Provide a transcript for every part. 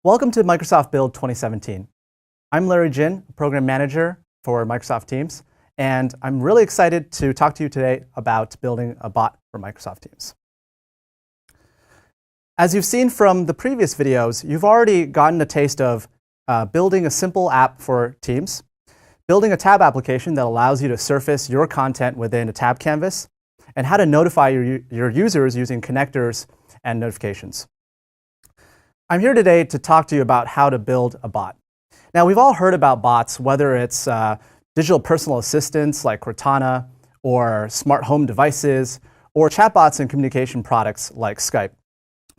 Welcome to Microsoft Build 2017. I'm Larry Jin, Program Manager for Microsoft Teams, and I'm really excited to talk to you today about building a bot for Microsoft Teams. As you've seen from the previous videos, you've already gotten a taste of building a simple app for Teams, building a tab application that allows you to surface your content within a tab canvas, and how to notify your users using connectors and notifications. I'm here today to talk to you about how to build a bot. Now, we've all heard about bots, whether it's digital personal assistants like Cortana, or smart home devices, or chatbots and communication products like Skype.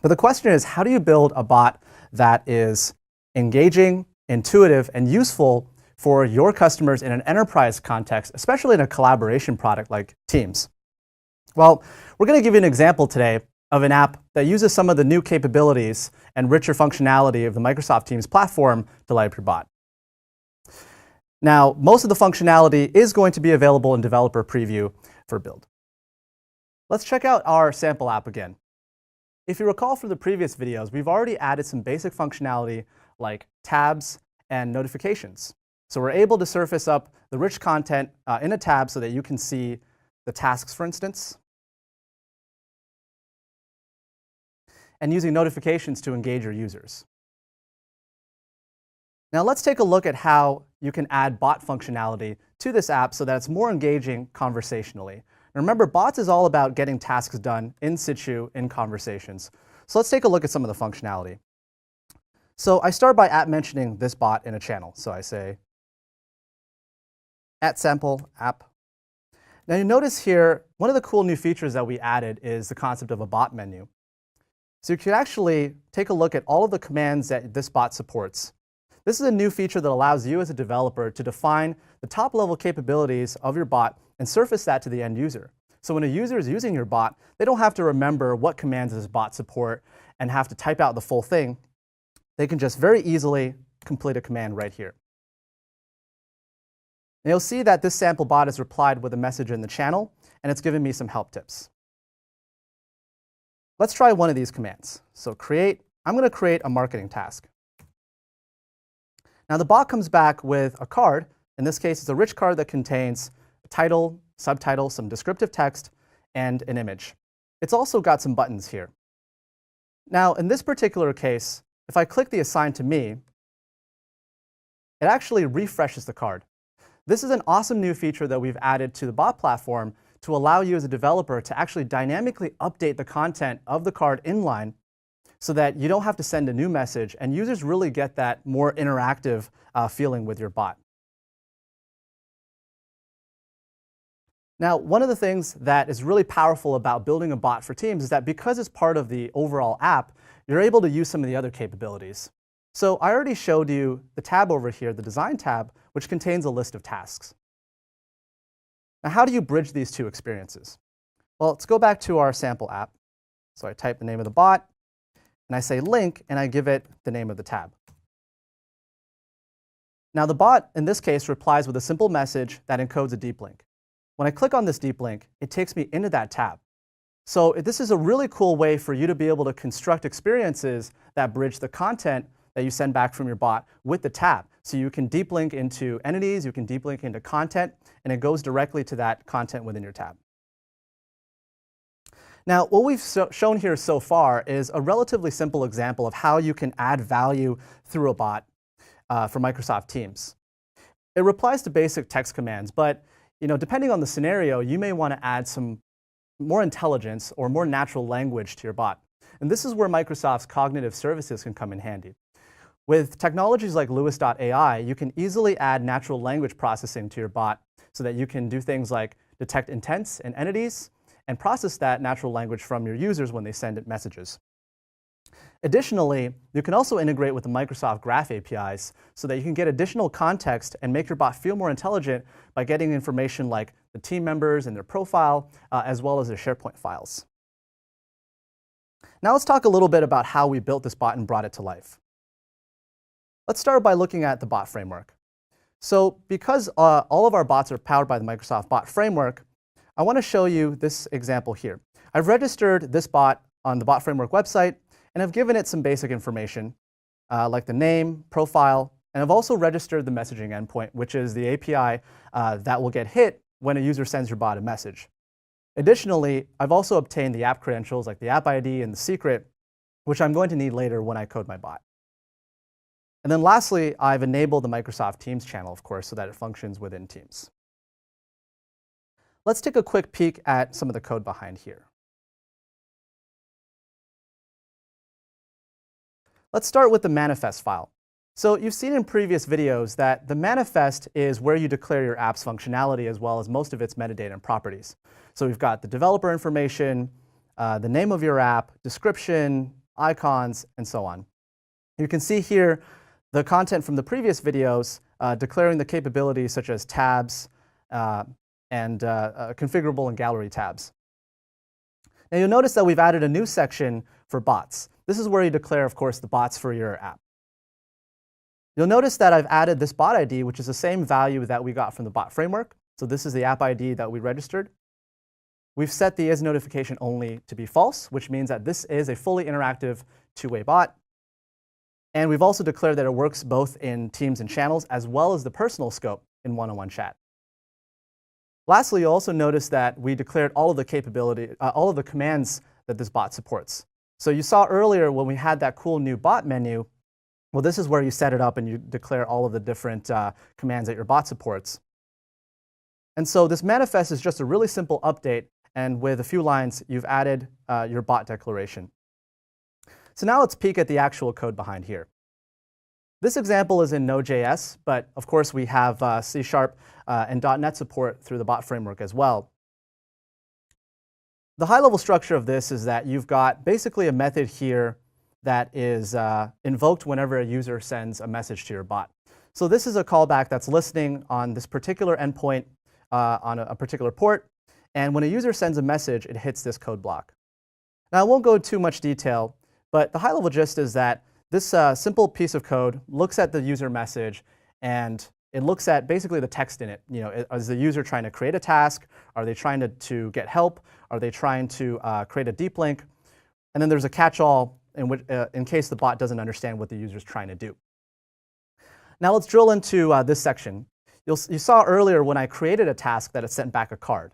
But the question is, how do you build a bot that is engaging, intuitive, and useful for your customers in an enterprise context, especially in a collaboration product like Teams? Well, we're going to give you an example today of an app that uses some of the new capabilities and richer functionality of the Microsoft Teams platform to light up your bot. Now, most of the functionality is going to be available in developer preview for build. Let's check out our sample app again. If you recall from the previous videos, we've already added some basic functionality like tabs and notifications. So we're able to surface up the rich content in a tab so that you can see the tasks, for instance, and using notifications to engage your users. Now let's take a look at how you can add bot functionality to this app so that it's more engaging conversationally. And remember, bots is all about getting tasks done in situ in conversations. So let's take a look at some of the functionality. So I start by mentioning this bot in a channel. So I say @sample app. Now you notice here, one of the cool new features that we added is the concept of a bot menu. So you can actually take a look at all of the commands that this bot supports. This is a new feature that allows you as a developer to define the top-level capabilities of your bot and surface that to the end user. So when a user is using your bot, they don't have to remember what commands this bot support and have to type out the full thing. They can just very easily complete a command right here. And you'll see that this sample bot has replied with a message in the channel, and it's given me some help tips. Let's try one of these commands. So I'm going to create a marketing task. Now the bot comes back with a card. In this case, it's a rich card that contains a title, subtitle, some descriptive text, and an image. It's also got some buttons here. Now in this particular case, if I click the Assign to Me, it actually refreshes the card. This is an awesome new feature that we've added to the bot platform to allow you as a developer to actually dynamically update the content of the card inline so that you don't have to send a new message, and users really get that more interactive feeling with your bot. Now, one of the things that is really powerful about building a bot for Teams is that because it's part of the overall app, you're able to use some of the other capabilities. So I already showed you the tab over here, the Design tab, which contains a list of tasks. Now, how do you bridge these two experiences? Well, let's go back to our sample app. So I type the name of the bot, and I say link, and I give it the name of the tab. Now, the bot, in this case, replies with a simple message that encodes a deep link. When I click on this deep link, it takes me into that tab. So this is a really cool way for you to be able to construct experiences that bridge the content that you send back from your bot with the tab. So you can deep link into entities, you can deep link into content, and it goes directly to that content within your tab. Now, what we've shown here so far is a relatively simple example of how you can add value through a bot for Microsoft Teams. It replies to basic text commands, but depending on the scenario, you may want to add some more intelligence or more natural language to your bot. And this is where Microsoft's cognitive services can come in handy. With technologies like Lewis.ai, you can easily add natural language processing to your bot so that you can do things like detect intents and entities and process that natural language from your users when they send it messages. Additionally, you can also integrate with the Microsoft Graph APIs so that you can get additional context and make your bot feel more intelligent by getting information like the team members and their profile, as well as their SharePoint files. Now let's talk a little bit about how we built this bot and brought it to life. Let's start by looking at the bot framework. So because all of our bots are powered by the Microsoft Bot Framework, I want to show you this example here. I've registered this bot on the Bot Framework website, and I've given it some basic information. like the name, profile, and I've also registered the messaging endpoint, which is the API that will get hit when a user sends your bot a message. Additionally, I've also obtained the app credentials like the app ID and the secret, which I'm going to need later when I code my bot. And then lastly, I've enabled the Microsoft Teams channel, of course, so that it functions within Teams. Let's take a quick peek at some of the code behind here. Let's start with the manifest file. So you've seen in previous videos that the manifest is where you declare your app's functionality as well as most of its metadata and properties. So we've got the developer information, the name of your app, description, icons, and so on. You can see here the content from the previous videos declaring the capabilities such as tabs and configurable and gallery tabs. Now you'll notice that we've added a new section for bots. This is where you declare, of course, the bots for your app. You'll notice that I've added this bot ID, which is the same value that we got from the bot framework. So this is the app ID that we registered. We've set the isNotification-only to be false, which means that this is a fully interactive two-way bot. And we've also declared that it works both in Teams and channels, as well as the personal scope in one-on-one chat. Lastly, you'll also notice that we declared all of the commands that this bot supports. So you saw earlier when we had that cool new bot menu, well, this is where you set it up and you declare all of the different commands that your bot supports. And so this manifest is just a really simple update, and with a few lines, you've added your bot declaration. So now let's peek at the actual code behind here. This example is in Node.js, but of course we have C# and .NET support through the bot framework as well. The high-level structure of this is that you've got basically a method here that is invoked whenever a user sends a message to your bot. So this is a callback that's listening on this particular endpoint on a particular port. And when a user sends a message, it hits this code block. Now, I won't go into too much detail, but the high-level gist is that this simple piece of code looks at the user message, and it looks at basically the text in it. You know, is the user trying to create a task? Are they trying to get help? Are they trying to create a deep link? And then there's a catch-all in case the bot doesn't understand what the user is trying to do. Now let's drill into this section. You saw earlier when I created a task that it sent back a card.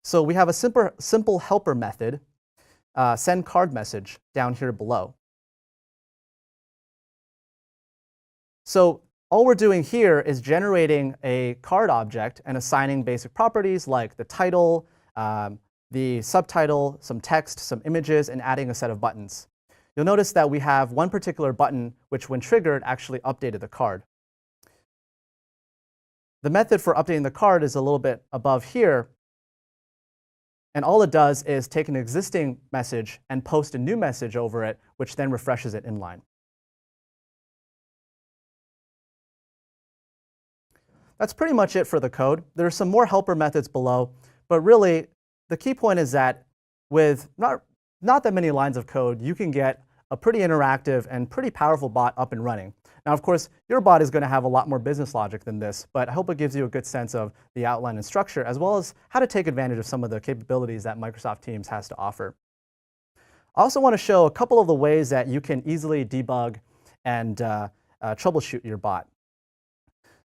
So we have a simple helper method, send card message, down here below. So all we're doing here is generating a card object and assigning basic properties like the title, the subtitle, some text, some images, and adding a set of buttons. You'll notice that we have one particular button which, when triggered, actually updated the card. The method for updating the card is a little bit above here. And all it does is take an existing message and post a new message over it, which then refreshes it inline. That's pretty much it for the code. There are some more helper methods below, but really the key point is that with not that many lines of code, you can get a pretty interactive and pretty powerful bot up and running. Now, of course, your bot is going to have a lot more business logic than this, but I hope it gives you a good sense of the outline and structure, as well as how to take advantage of some of the capabilities that Microsoft Teams has to offer. I also want to show a couple of the ways that you can easily debug and troubleshoot your bot.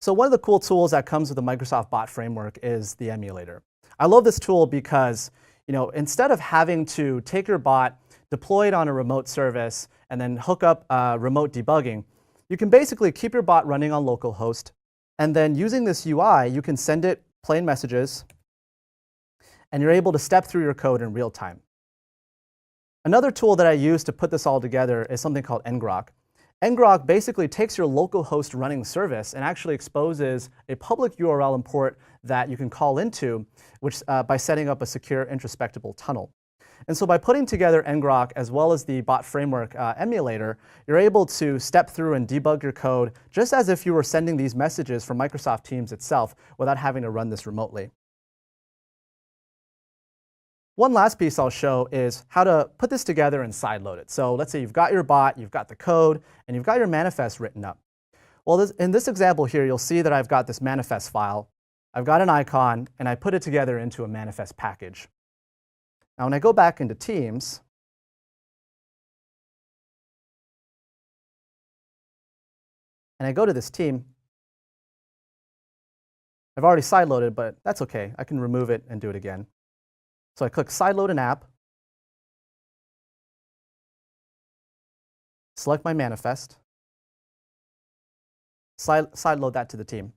So one of the cool tools that comes with the Microsoft Bot Framework is the emulator. I love this tool because, instead of having to take your bot, deploy it on a remote service, and then hook up remote debugging, you can basically keep your bot running on localhost, and then using this UI, you can send it plain messages, and you're able to step through your code in real time. Another tool that I use to put this all together is something called ngrok. ngrok basically takes your localhost running service and actually exposes a public URL import that you can call into, which by setting up a secure introspectable tunnel. And so by putting together ngrok as well as the bot framework emulator, you're able to step through and debug your code just as if you were sending these messages from Microsoft Teams itself without having to run this remotely. One last piece I'll show is how to put this together and sideload it. So let's say you've got your bot, you've got the code, and you've got your manifest written up. Well, in this example here, you'll see that I've got this manifest file. I've got an icon, and I put it together into a manifest package. Now, when I go back into Teams, and I go to this team, I've already sideloaded, but that's OK. I can remove it and do it again. So I click Sideload an app, select my manifest, sideload that to the team.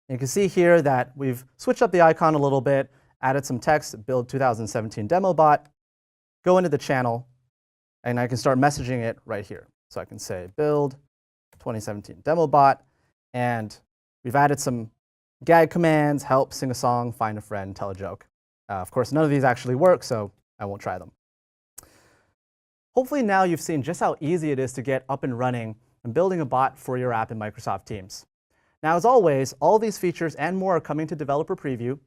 And you can see here that we've switched up the icon a little bit, added some text, build 2017 demo bot, go into the channel, and I can start messaging it right here. So I can say build 2017 demo bot, and we've added some gag commands: help, sing a song, find a friend, tell a joke. Of course, none of these actually work, so I won't try them. Hopefully now you've seen just how easy it is to get up and running and building a bot for your app in Microsoft Teams. Now, as always, all these features and more are coming to Developer Preview.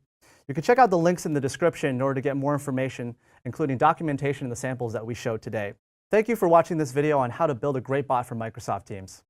You can check out the links in the description in order to get more information, including documentation and the samples that we showed today. Thank you for watching this video on how to build a great bot for Microsoft Teams.